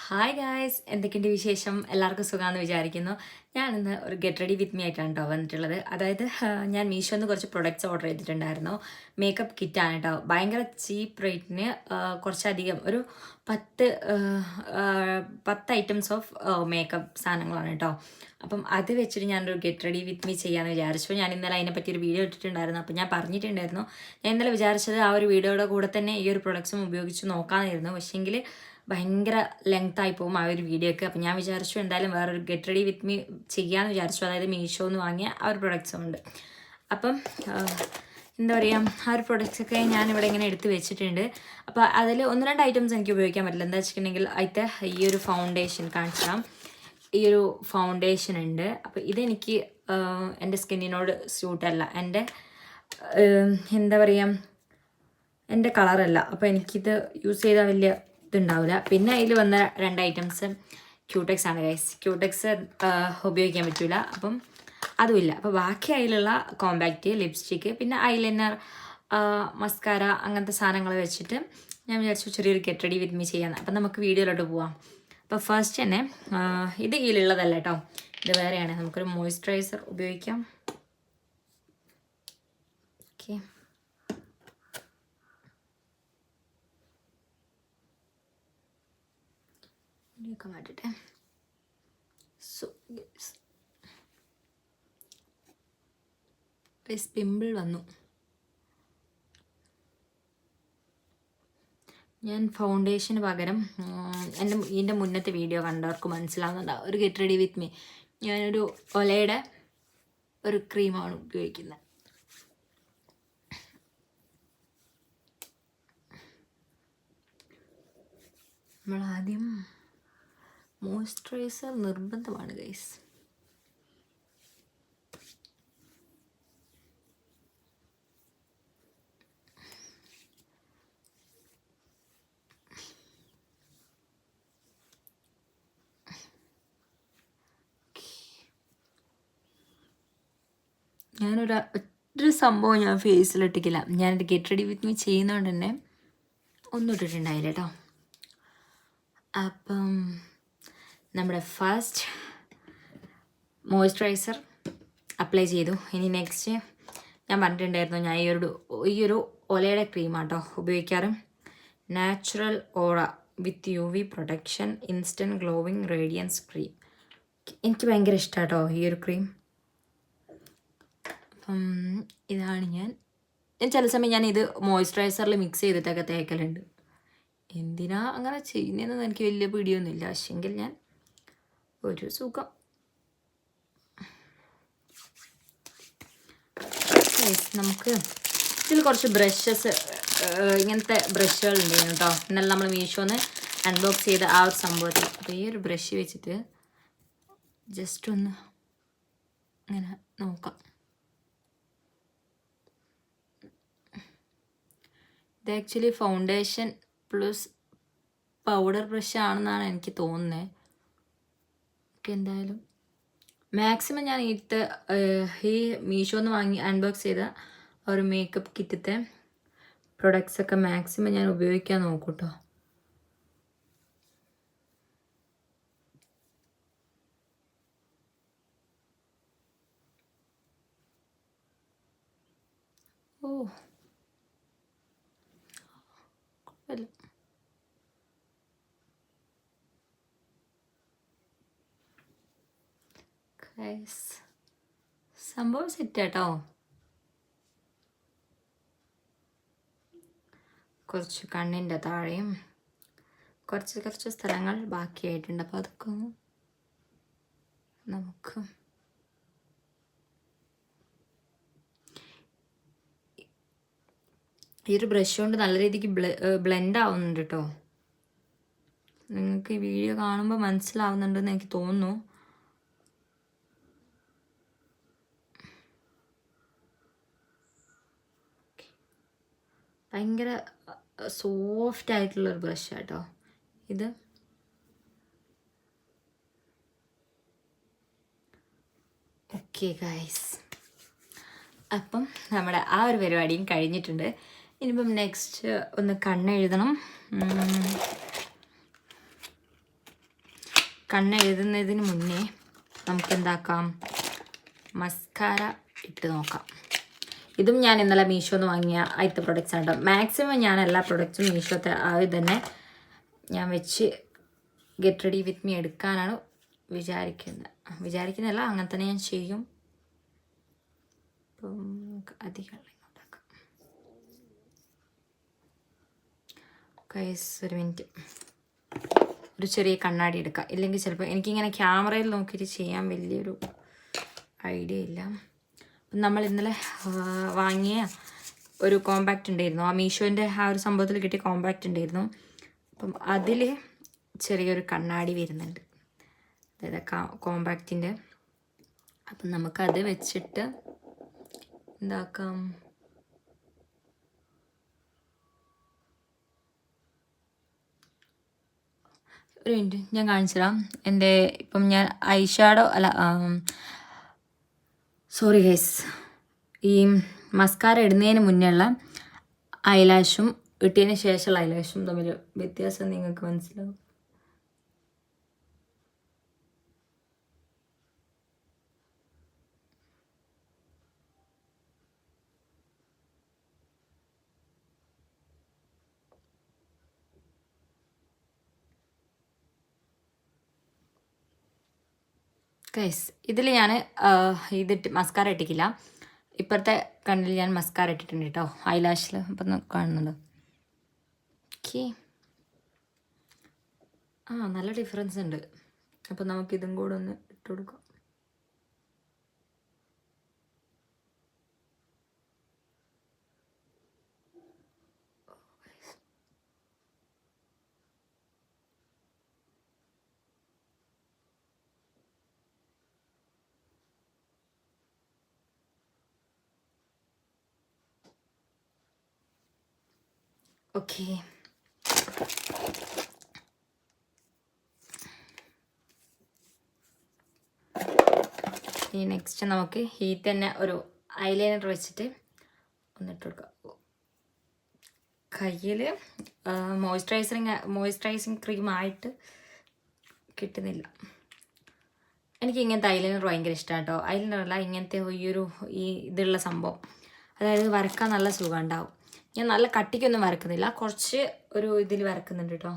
Hi guys, എന്തൊക്കെയുണ്ട് വിശേഷം? എല്ലാവർക്കും സുഖമാണെന്ന് വിചാരിക്കുന്നു. ഞാനിന്ന് ഒരു ഗെറ്റ് റെഡി വിത്ത് മീ ആയിട്ടാണ് കേട്ടോ വന്നിട്ടുള്ളത്. അതായത് ഞാൻ മീഷോന്ന് കുറച്ച് പ്രൊഡക്റ്റ്സ് ഓർഡർ ചെയ്തിട്ടുണ്ടായിരുന്നു. മേക്കപ്പ് കിറ്റാണ് കേട്ടോ. ഭയങ്കര ചീപ്പ് റേറ്റിന് കുറച്ചധികം ഒരു 10 ഐറ്റംസ് ഓഫ് മേക്കപ്പ് സാധനങ്ങളാണ് കേട്ടോ. അപ്പം അത് വെച്ചിട്ട് ഞാനൊരു ഗെറ്റ് റെഡി വിത്ത് മീ ചെയ്യാമെന്ന് വിചാരിച്ചു. ഞാൻ ഇന്നലെ അതിനെപ്പറ്റി ഒരു വീഡിയോ ഇട്ടിട്ടുണ്ടായിരുന്നു. അപ്പം ഞാൻ പറഞ്ഞിട്ടുണ്ടായിരുന്നു, ഞാൻ ഇന്നലെ വിചാരിച്ചത് ആ ഒരു വീഡിയോയുടെ കൂടെ തന്നെ ഈ ഒരു പ്രൊഡക്ട്സും ഉപയോഗിച്ച് നോക്കാമായിരുന്നു. പക്ഷേങ്കിൽ ഭയങ്കര ലെങ്ത് ആയി പോകും ആ ഒരു വീഡിയോക്ക്. അപ്പം ഞാൻ വിചാരിച്ചു എന്തായാലും വേറൊരു ഗെറ്റ് റെഡി വിത്ത് മീ ചെയ്യാമെന്ന് വിചാരിച്ചു. അതായത് മീഷോന്ന് വാങ്ങിയ ആ ഒരു പ്രൊഡക്ട്സും ഉണ്ട്. അപ്പം എന്താ പറയുക, ആ ഒരു പ്രൊഡക്ട്സൊക്കെ ഞാനിവിടെ ഇങ്ങനെ എടുത്ത് വെച്ചിട്ടുണ്ട്. അപ്പോൾ അതിൽ 1-2 ഐറ്റംസ് എനിക്ക് ഉപയോഗിക്കാൻ പറ്റില്ല. എന്താ വെച്ചിട്ടുണ്ടെങ്കിൽ അതിൻ്റെ ഈ ഒരു ഫൗണ്ടേഷൻ കാണിച്ചാൽ ഈ ഒരു ഫൗണ്ടേഷൻ ഉണ്ട്. അപ്പോൾ ഇതെനിക്ക് എൻ്റെ സ്കിന്നിനോട് സ്യൂട്ടല്ല, എൻ്റെ എന്താ പറയുക, എൻ്റെ കളറല്ല. അപ്പോൾ എനിക്കിത് യൂസ് ചെയ്താൽ വലിയ ഇതുണ്ടാവില്ല. പിന്നെ അതിൽ വന്ന 2 ഐറ്റംസ് ക്യൂടെക്സ് ആണ് ഗൈസ്. ക്യൂടെക്സ് ഉപയോഗിക്കാൻ പറ്റില്ല, അപ്പം അതുമില്ല. അപ്പോൾ ബാക്കി അതിലുള്ള കോമ്പാക്റ്റ്, ലിപ്സ്റ്റിക്ക്, പിന്നെ ഐലൈനർ, മസ്കാര, അങ്ങനത്തെ സാധനങ്ങൾ വെച്ചിട്ട് ഞാൻ വിചാരിച്ചു ചെറിയൊരു ഗെറ്റ് റെഡി വിത്ത് മീ ചെയ്യാമെന്ന്. അപ്പം നമുക്ക് വീഡിയോയിലോട്ട് പോവാം. അപ്പോൾ ഫസ്റ്റ് തന്നെ ഇത് കീഴിലുള്ളതല്ല കേട്ടോ, ഇത് വേറെയാണ്. നമുക്കൊരു മോയ്സ്ചറൈസർ ഉപയോഗിക്കാം. ഓക്കെ, ഒക്കെ മാറ്റട്ടെ. സോ പിമ്പിൾ വന്നു. ഞാൻ ഫൗണ്ടേഷന് പകരം ഇതിൻ്റെ മുന്നത്തെ വീഡിയോ കണ്ടവർക്ക് മനസ്സിലാവുന്നുണ്ടാവും, ഒരു ഗെറ്റ് റെഡി വിത്ത് മീ ഞാനൊരു ഒലയുടെ ഒരു ക്രീമാണ് ഉപയോഗിക്കുന്നത്. നമ്മളാദ്യം മോയ്സ്ചറൈസർ നിർബന്ധമാണ് ഗൈസ്. ഒരു സംഭവം ഞാൻ ഫേസിലിട്ടിക്കില്ല. ഞാനൊരു ഗെറ്റ് റെഡി വിത്ത് മീ ചെയ്യുന്നതുകൊണ്ട് തന്നെ ഒന്നും ഇട്ടിട്ടുണ്ടായില്ല കേട്ടോ. അപ്പം നമ്മുടെ ഫസ്റ്റ് മോയ്സ്ചറൈസർ അപ്ലൈ ചെയ്തു. ഇനി നെക്സ്റ്റ് ഞാൻ പറഞ്ഞിട്ടുണ്ടായിരുന്നു, ഞാൻ ഈ ഒരു ഒലയുടെ ക്രീമാട്ടോ ഉപയോഗിക്കാറ്. Natural aura with UV protection instant glowing radiance cream. എനിക്ക് ഭയങ്കര ഇഷ്ടമാട്ടോ ഈ ഒരു ക്രീം. അപ്പം ഇതാണ് ഞാൻ ചില സമയം ഞാനിത് മോയ്സ്ചറൈസറിൽ മിക്സ് ചെയ്തിട്ടൊക്കെ തേക്കലുണ്ട്. എന്തിനാ അങ്ങനെ ചെയ്യുന്നതെന്ന് എനിക്ക് വലിയ പിടിയൊന്നുമില്ല, പക്ഷെങ്കിൽ ഞാൻ ഒരു സുഖം. നമുക്ക് ഇതിൽ കുറച്ച് ബ്രഷസ്, ഇങ്ങനത്തെ ബ്രഷുകൾ ഉണ്ടായിരുന്നു കേട്ടോ. ഇന്നലെ നമ്മൾ മീഷോന്ന് അൺബോക്സ് ചെയ്ത ആ ഒരു സംഭവത്തിൽ. അപ്പോൾ ഈ ഒരു ബ്രഷ് വെച്ചിട്ട് ജസ്റ്റ് ഒന്ന് ഇങ്ങനെ നോക്കാം. ഇത് actually foundation plus powder brush ആണെന്നാണ് എനിക്ക് തോന്നുന്നത്. ഓക്കെ, എന്തായാലും മാക്സിമം ഞാൻ ഈ മീഷോന്ന് വാങ്ങി അൺബോക്സ് ചെയ്ത ഒരു മേക്കപ്പ് കിറ്റത്തെ പ്രൊഡക്ട്സൊക്കെ മാക്സിമം ഞാൻ ഉപയോഗിക്കാൻ നോക്കും കേട്ടോ. ഓ കുഴപ്പമില്ല. സംഭവം സെറ്റ് കേട്ടോ. കുറച്ച് കണ്ണിൻ്റെ താഴെയും കുറച്ച് സ്ഥലങ്ങൾ ബാക്കിയായിട്ടുണ്ട്. അപ്പോൾ അതൊക്കെ നമുക്ക് ഈ ഒരു ബ്രഷ് കൊണ്ട് നല്ല രീതിക്ക് ബ്ലെൻഡ് ആവുന്നുണ്ട് കേട്ടോ. നിങ്ങൾക്ക് ഈ വീഡിയോ കാണുമ്പോൾ മനസ്സിലാവുന്നുണ്ടെന്ന് എനിക്ക് തോന്നുന്നു. ഭയങ്കര സോഫ്റ്റ് ആയിട്ടുള്ളൊരു ബ്രഷാണ് കേട്ടോ ഇത്. ഓക്കെ ഗൈസ്, അപ്പം നമ്മുടെ ആ ഒരു പരിപാടിയും കഴിഞ്ഞിട്ടുണ്ട്. ഇനിയിപ്പം നെക്സ്റ്റ് ഒന്ന് കണ്ണെഴുതണം. കണ്ണെഴുതുന്നതിന് മുന്നേ നമുക്ക് എന്താക്കാം, മസ്കാര ഇട്ട് നോക്കാം. ഇതും ഞാൻ ഇന്നലെ മീഷോന്ന് വാങ്ങിയ ആദ്യത്തെ പ്രൊഡക്റ്റ്സ് ആണ് കേട്ടോ. മാക്സിമം ഞാൻ എല്ലാ പ്രൊഡക്റ്റ്സും മീഷോത്തെ തന്നെ ഞാൻ വെച്ച് ഗെറ്റ് റെഡി വിത്ത് മീ എടുക്കാനാണ് വിചാരിക്കുന്നതല്ല, അങ്ങനെ തന്നെ ഞാൻ ചെയ്യും. അപ്പം അധികം ഉണ്ടാക്കാം. ഒരു മിനിറ്റ്, ഒരു ചെറിയ കണ്ണാടി എടുക്കാം. ഇല്ലെങ്കിൽ ചിലപ്പോൾ എനിക്കിങ്ങനെ ക്യാമറയിൽ നോക്കിയിട്ട് ചെയ്യാൻ വലിയൊരു ഐഡിയ ഇല്ല. നമ്മൾ ഇന്നലെ വാങ്ങിയ ഒരു കോമ്പാക്റ്റ് ഉണ്ടായിരുന്നു, ആ മീഷോൻ്റെ ആ ഒരു സംഭവത്തിൽ കിട്ടിയ കോമ്പാക്റ്റ് ഉണ്ടായിരുന്നു. അപ്പം അതിൽ ചെറിയൊരു കണ്ണാടി വരുന്നുണ്ട്, അതായത് കോമ്പാക്റ്റിൻ്റെ. അപ്പം നമുക്കത് വെച്ചിട്ട് എന്താക്കാം, ഒരു മിനിറ്റ് ഞാൻ കാണിച്ചു തരാം. എൻ്റെ ഇപ്പം ഞാൻ ഐഷാഡോ സോറി ഗൈസ്, ഈ മസ്കാര ഇടുന്നതിന് മുന്നേ ഉള്ള ഐലാഷും ഇട്ടതിന് ശേഷമുള്ള ഐലാഷും തമ്മിൽ വ്യത്യാസം നിങ്ങൾക്ക് മനസ്സിലാവും. ഗൈസ് ഇതിൽ ഞാൻ ഇതിട്ട് മസ്കാര ഇട്ടിക്കില്ല, ഇപ്പോഴത്തെ കണ്ണിൽ ഞാൻ മസ്കാര ഇട്ടിട്ടുണ്ട് കേട്ടോ, ഐലാഷിൽ. അപ്പം കാണുന്നുണ്ടോ? ഓക്കെ, നല്ല ഡിഫറൻസ് ഉണ്ട്. അപ്പം നമുക്കിതും കൂടെ ഒന്ന് ഇട്ട് കൊടുക്കാം. ഓക്കെ, ഇനി നെക്സ്റ്റ് നമുക്ക് ഈ തന്നെ ഒരു ഐലൈനർ വെച്ചിട്ട് ഒന്നിട്ട് കൊടുക്കാം. കയ്യിൽ മോയ്സ്ചറൈസിങ് ക്രീമായിട്ട് കിട്ടുന്നില്ല. എനിക്ക് ഇങ്ങനത്തെ ഐലൈനർ ഭയങ്കര ഇഷ്ടമാണ് കേട്ടോ. ഐലൈനറല്ല, ഇങ്ങനത്തെ ഈ ഇതുള്ള സംഭവം, അതായത് വരക്കാൻ നല്ല സുഖം ഉണ്ടാവും. ഞാൻ നല്ല കട്ടിക്കൊന്നും വരക്കുന്നില്ല, കുറച്ച് ഒരു ഇതിൽ വരക്കുന്നുണ്ട് കേട്ടോ.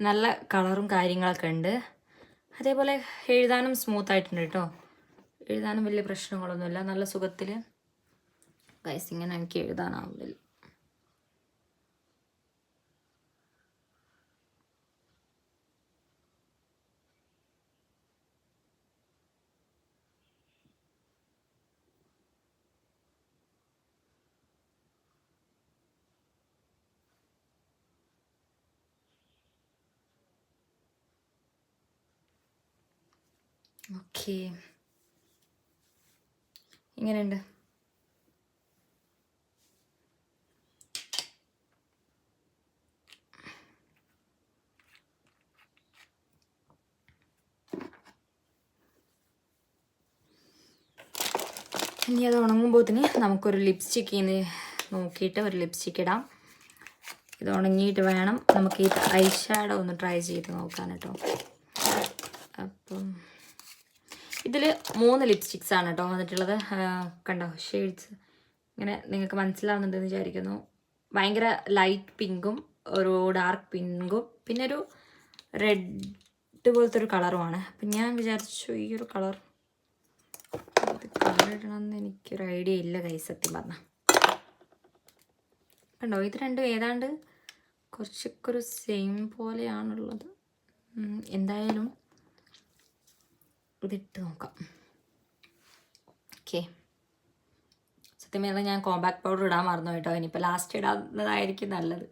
നല്ല കളറും കാര്യങ്ങളൊക്കെ ഉണ്ട്. അതേപോലെ എഴുതാനും സ്മൂത്ത് ആയിട്ടുണ്ട് കേട്ടോ. എഴുതാനും വലിയ പ്രശ്നങ്ങളൊന്നുമില്ല, നല്ല സുഖത്തിൽ. ഗൈസ് ഇങ്ങനെ എനിക്ക് എഴുതാനാവുന്നില്ല. ഓക്കെ, ഇങ്ങനെയുണ്ട്. ഇനി അത് ഉണങ്ങുമ്പോഴത്തേന് നമുക്കൊരു ലിപ്സ്റ്റിക്ക് നോക്കിയിട്ട് ഒരു ലിപ്സ്റ്റിക്ക് ഇടാം. ഇത് ഉണങ്ങിയിട്ട് വേണം നമുക്ക് ഈ ഐ ഷാഡോ ഒന്ന് ട്രൈ ചെയ്ത് നോക്കാൻ കേട്ടോ. അപ്പം ഇതിൽ 3 ലിപ്സ്റ്റിക്സ് ആണ് കേട്ടോ വന്നിട്ടുള്ളത്. കണ്ടോ ഷെയ്ഡ്സ്, ഇങ്ങനെ നിങ്ങൾക്ക് മനസ്സിലാവുന്നുണ്ടെന്ന് വിചാരിക്കുന്നു. ഭയങ്കര ലൈറ്റ് പിങ്കും ഒരു ഡാർക്ക് പിങ്കും പിന്നെ ഒരു റെഡ് പോലത്തെ ഒരു കളറുമാണ്. അപ്പം ഞാൻ വിചാരിച്ചു ഈ ഒരു കളർ ഇടണമെന്ന് എനിക്കൊരു ഐഡിയ ഇല്ല കൈസ്, സത്യം പറഞ്ഞാൽ. കണ്ടോ ഇത് രണ്ടും ഏതാണ്ട് കുറച്ചൊക്കെ ഒരു സെയിം പോലെയാണുള്ളത്. എന്തായാലും ഇതിട്ട് നോക്കാം. ഓക്കെ, സത്യം പറഞ്ഞാൽ ഞാൻ കോമ്പാക്ട് പൗഡർ ഇടാൻ മറന്നു കേട്ടോ. ഇനിയിപ്പോൾ ലാസ്റ്റ് ഇടാവുന്നതായിരിക്കും നല്ലത്.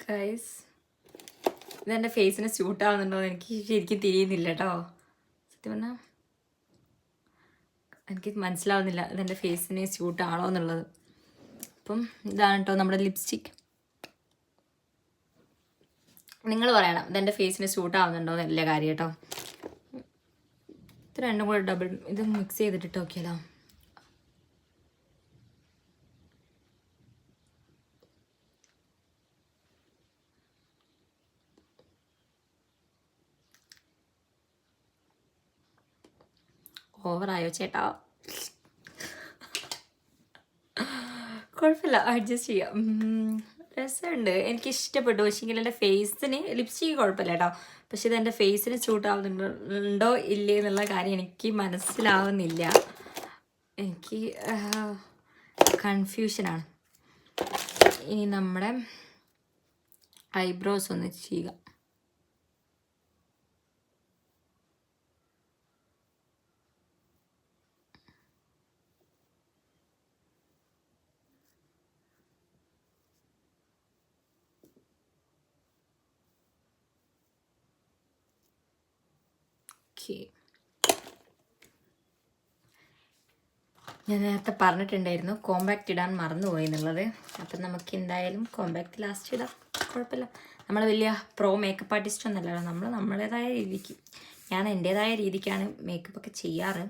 ഗൈസ് ഇതെൻ്റെ ഫേസിന് സ്യൂട്ടാവുന്നുണ്ടോ എന്ന് എനിക്ക് ശരിക്കും തിരിയുന്നില്ല കേട്ടോ. സത്യം പറഞ്ഞാൽ എനിക്ക് മനസ്സിലാവുന്നില്ല ഇതെൻ്റെ ഫേസിന് സ്യൂട്ടാണോ എന്നുള്ളത്. അപ്പം ഇതാണ് കേട്ടോ നമ്മുടെ ലിപ്സ്റ്റിക്. നിങ്ങൾ പറയണം ഇതെൻ്റെ ഫേസിന് സ്യൂട്ടാവുന്നുണ്ടോ എന്നല്ല കാര്യം കേട്ടോ. ഇത് രണ്ടും കൂടെ ഇത് മിക്സ് ചെയ്തിട്ട് നോക്കിയാലോ. ഓവറായോ ചേട്ടാ? കുഴപ്പമില്ല, അഡ്ജസ്റ്റ് ചെയ്യാം. രസമുണ്ട്, എനിക്ക് ഇഷ്ടപ്പെട്ടു. പക്ഷേങ്കിൽ എൻ്റെ ഫേസിന് ലിപ്സ്റ്റിക്ക് കുഴപ്പമില്ല കേട്ടോ. പക്ഷെ ഇത് എൻ്റെ ഫേസിന് സ്യൂട്ട് ആവുന്നുണ്ടോ ഇല്ലേ എന്നുള്ള കാര്യം എനിക്ക് മനസ്സിലാവുന്നില്ല. എനിക്ക് കൺഫ്യൂഷനാണ്. ഇനി നമ്മുടെ ഐബ്രോസ് ഒന്ന് ചെയ്യുക. ഞാൻ നേരത്തെ പറഞ്ഞിട്ടുണ്ടായിരുന്നു കോമ്പാക്റ്റ് ഇടാൻ മറന്നുപോയി എന്നുള്ളത്. അപ്പം നമുക്ക് എന്തായാലും കോമ്പാക്റ്റ് ലാസ്റ്റ് ഇടാം, കുഴപ്പമില്ല. നമ്മൾ വലിയ പ്രോ മേക്കപ്പ് ആർട്ടിസ്റ്റ് ഒന്നല്ലല്ലോ. നമ്മൾ നമ്മുടേതായ രീതിക്ക്, ഞാൻ എൻ്റേതായ രീതിക്കാണ് മേക്കപ്പ് ഒക്കെ ചെയ്യാറ്.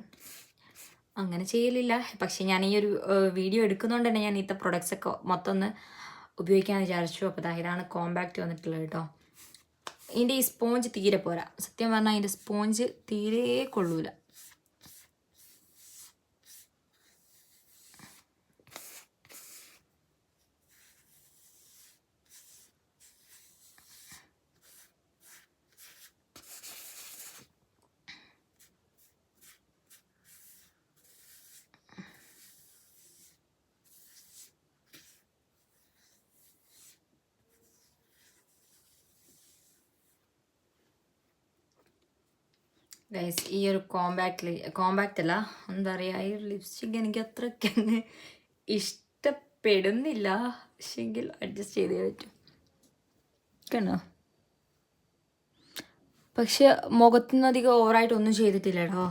അങ്ങനെ ചെയ്യലില്ല. പക്ഷെ ഞാൻ ഈ ഒരു വീഡിയോ എടുക്കുന്നതുകൊണ്ട് തന്നെ ഞാൻ ഇന്നത്തെ പ്രൊഡക്ട്സ് ഒക്കെ മൊത്തം ഒന്ന് ഉപയോഗിക്കാമെന്ന് വിചാരിച്ചു. അപ്പോൾ ഇതാണ് കോമ്പാക്റ്റ് വന്നിട്ടുള്ളത് കേട്ടോ. ഇതിൻ്റെ ഈ സ്പോഞ്ച് തീരെ പോരാ. സത്യം പറഞ്ഞാൽ അതിൻ്റെ സ്പോഞ്ച് തീരെ കൊള്ളൂല. ഗൈസ് ഈ ഒരു കോമ്പാക്റ്റ് അല്ല, എന്താ പറയുക, ഈ ഒരു ലിപ്സ്റ്റിക് എനിക്ക് അത്രയ്ക്ക് അങ്ങ് ഇഷ്ടപ്പെടുന്നില്ല. പക്ഷെങ്കിൽ അഡ്ജസ്റ്റ് ചെയ്തേ പറ്റും കണ്ടോ. പക്ഷെ മുഖത്തുനിന്ന് അധികം ഓവറായിട്ടൊന്നും ചെയ്തിട്ടില്ല കേട്ടോ.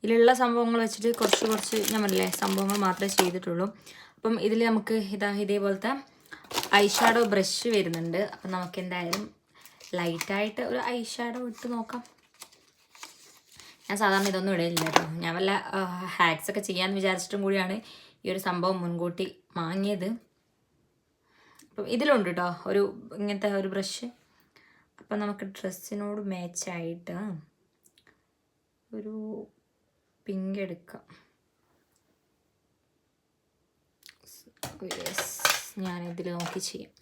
ഇതിലുള്ള സംഭവങ്ങൾ വെച്ചിട്ട് കുറച്ച് ഞാൻ പറഞ്ഞില്ലേ സംഭവങ്ങൾ മാത്രമേ ചെയ്തിട്ടുള്ളൂ. അപ്പം ഇതിൽ നമുക്ക് ഇതേപോലത്തെ ഐ ഷാഡോ ബ്രഷ് വരുന്നുണ്ട്. അപ്പം നമുക്ക് എന്തായാലും ലൈറ്റായിട്ട് ഒരു ഐ ഷാഡോ ഇട്ട് നോക്കാം. ഞാൻ സാധാരണ ഇതൊന്നും ഇടയില്ല കേട്ടോ. ഞാൻ വല്ല ഹാക്സ് ഒക്കെ ചെയ്യാമെന്ന് വിചാരിച്ചിട്ടും കൂടിയാണ് ഈ ഒരു സംഭവം മുൻകൂട്ടി വാങ്ങിയത്. അപ്പം ഇതിലുണ്ട് കേട്ടോ ഒരു ഇങ്ങനത്തെ ഒരു ബ്രഷ്. അപ്പം നമുക്ക് ഡ്രസ്സിനോട് മാച്ചായിട്ട് ഒരു പിങ്ക് എടുക്കാം. ഞാനിതിൽ നോക്കി ചെയ്യാം.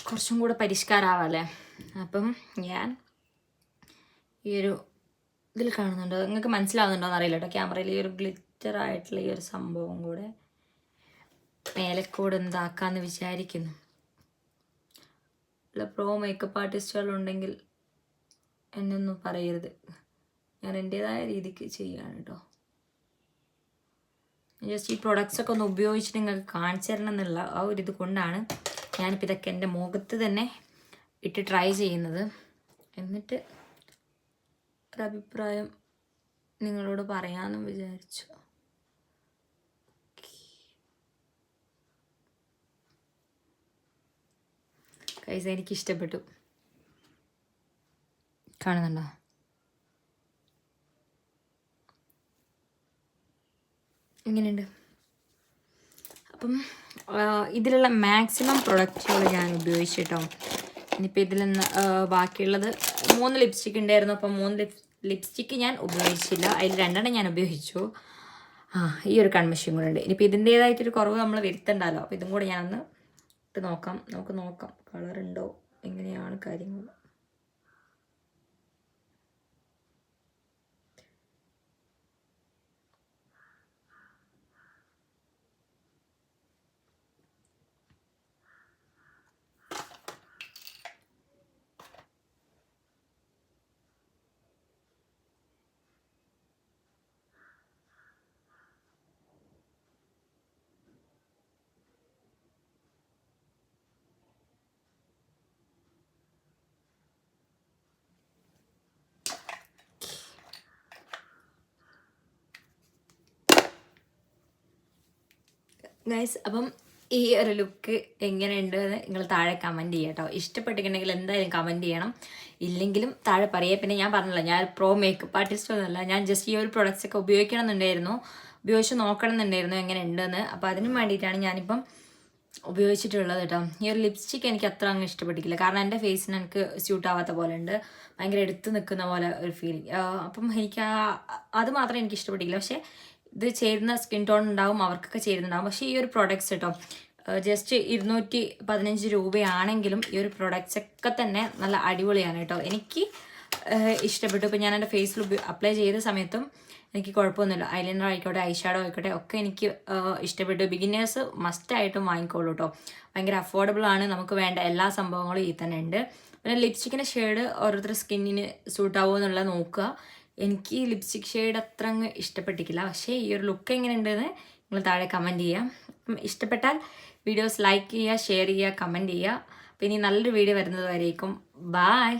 കുറച്ചും കൂടെ പരിഷ്കാരമാവല്ലേ. അപ്പം ഞാൻ ഈ ഒരു ഇതിൽ കാണുന്നുണ്ടോ, നിങ്ങൾക്ക് മനസ്സിലാവുന്നുണ്ടോ എന്നറിയില്ല കേട്ടോ. ക്യാമറയിൽ ഈ ഒരു ഗ്ലിറ്റർ ആയിട്ടുള്ള ഈ ഒരു സംഭവം കൂടെ മേലക്കൂടെ എന്താക്കാന്ന് വിചാരിക്കുന്നു. അല്ല പ്രോ മേക്കപ്പ് ആർട്ടിസ്റ്റുകളുണ്ടെങ്കിൽ എന്നൊന്നും പറയരുത്. ഞാൻ എൻ്റേതായ രീതിക്ക് ചെയ്യാണ് കേട്ടോ. ജസ്റ്റ് ഈ പ്രൊഡക്ട്സൊക്കെ ഒന്ന് ഉപയോഗിച്ചിട്ട് നിങ്ങൾക്ക് കാണിച്ചു തരണം എന്നുള്ള ആ ഒരു ഇത് കൊണ്ടാണ് ഞാനിപ്പോൾ ഇതൊക്കെ എൻ്റെ മുഖത്ത് തന്നെ ഇട്ട് ട്രൈ ചെയ്യുന്നത്. എന്നിട്ട് ഒരഭിപ്രായം നിങ്ങളോട് പറയാമെന്നും വിചാരിച്ചു. ഗൈസ് എനിക്ക് ഇഷ്ടപ്പെട്ടു. കാണുന്നുണ്ടോ? എങ്ങനെയുണ്ട്? അപ്പം ഇതിലുള്ള മാക്സിമം പ്രൊഡക്റ്റുകൾ ഞാൻ ഉപയോഗിച്ചിട്ടോ. ഇനിയിപ്പോൾ ഇതിൽ നിന്ന് ബാക്കിയുള്ളത് 3 ലിപ്സ്റ്റിക് ഉണ്ടായിരുന്നു. അപ്പം 3 ലിപ്സ്റ്റിക്ക് ഞാൻ ഉപയോഗിച്ചില്ല, അതിൽ 2 ഞാൻ ഉപയോഗിച്ചു. ഈ ഒരു കൺമഷിയും കൂടെ ഉണ്ട്. ഇനിയിപ്പോൾ ഇതിൻ്റേതായിട്ടൊരു കുറവ് നമ്മൾ വരുത്തണ്ടല്ലോ. അപ്പോൾ ഇതും കൂടെ ഞാനൊന്ന് ഇട്ട് നോക്കാം. നമുക്ക് നോക്കാം കളറുണ്ടോ, എങ്ങനെയാണ് കാര്യങ്ങൾ. ഗൈസ്, അപ്പം ഈ ഒരു ലുക്ക് എങ്ങനെയുണ്ട് എന്ന് നിങ്ങൾ താഴെ കമൻറ്റ് ചെയ്യുക കേട്ടോ. ഇഷ്ടപ്പെട്ടിട്ടുണ്ടെങ്കിൽ എന്തായാലും കമൻറ്റ് ചെയ്യണം, ഇല്ലെങ്കിലും താഴെ പറയുക. പിന്നെ ഞാൻ പറഞ്ഞില്ല, ഞാൻ പ്രോ മേക്കപ്പ് ആർട്ടിസ്റ്റ് ഒന്നുമല്ല. ഞാൻ ജസ്റ്റ് ഈ ഒരു പ്രൊഡക്ട്സ് ഒക്കെ ഉപയോഗിക്കണം എന്നുണ്ടായിരുന്നു, ഉപയോഗിച്ച് നോക്കണം എന്നുണ്ടായിരുന്നു എങ്ങനെ ഉണ്ടെന്ന്. അപ്പോൾ അതിനും വേണ്ടിയിട്ടാണ് ഞാനിപ്പം ഉപയോഗിച്ചിട്ടുള്ളത് കേട്ടോ. ഈ ഒരു ലിപ്സ്റ്റിക്ക് എനിക്ക് അത്ര അങ്ങ് ഇഷ്ടപ്പെട്ടിട്ടില്ല, കാരണം എൻ്റെ ഫേസിന് എനിക്ക് സ്യൂട്ട് ആവാത്ത പോലെ ഉണ്ട്, ഭയങ്കര എടുത്ത് നിൽക്കുന്ന പോലെ ഒരു ഫീലിംഗ്. അപ്പം എനിക്ക് അത് മാത്രം എനിക്ക് ഇഷ്ടപ്പെട്ടില്ല. പക്ഷേ ഇത് ചേരുന്ന സ്കിൻ ടോൺ ഉണ്ടാവും, അവർക്കൊക്കെ ചേരുന്നുണ്ടാവും. പക്ഷേ ഈ ഒരു പ്രൊഡക്ട്സ് കേട്ടോ ജസ്റ്റ് 215 രൂപയാണെങ്കിലും ഈ ഒരു പ്രൊഡക്ട്സ് ഒക്കെ തന്നെ നല്ല അടിപൊളിയാണ് കേട്ടോ. എനിക്ക് ഇഷ്ടപ്പെട്ടു. ഇപ്പോൾ ഞാൻ എൻ്റെ ഫേസിൽ അപ്ലൈ ചെയ്ത സമയത്തും എനിക്ക് കുഴപ്പമൊന്നുമില്ല. ഐലൈനർ ആയിക്കോട്ടെ, ഐ ഷാഡോ ആയിക്കോട്ടെ, ഒക്കെ എനിക്ക് ഇഷ്ടപ്പെട്ടു. ബിഗിനേഴ്സ് മസ്റ്റായിട്ടും വാങ്ങിക്കോളൂ കേട്ടോ. ഭയങ്കര അഫോർഡബിൾ ആണ്, നമുക്ക് വേണ്ട എല്ലാ സംഭവങ്ങളും ഈ തന്നെ ഉണ്ട്. പിന്നെ ലിപ്സ്റ്റിക്കിൻ്റെ ഷെയ്ഡ് ഓരോരുത്തർ സ്കിന്നിന് സൂട്ടാവുമോ എന്നുള്ളത് നോക്കുക. എനിക്ക് ലിപ്സ്റ്റിക് ഷെയ്ഡ് അത്ര അങ്ങ് ഇഷ്ടപ്പെട്ടിട്ടില്ല. പക്ഷേ ഈ ഒരു ലുക്ക് എങ്ങനെയുണ്ടെന്ന് നിങ്ങൾ താഴെ കമൻറ്റ് ചെയ്യുക. ഇഷ്ടപ്പെട്ടാൽ വീഡിയോസ് ലൈക്ക് ചെയ്യുക, ഷെയർ ചെയ്യുക, കമൻറ്റ് ചെയ്യുക. അപ്പോൾ ഇനി നല്ലൊരു വീഡിയോ വരുന്നത് വരേക്കും. ബായ്.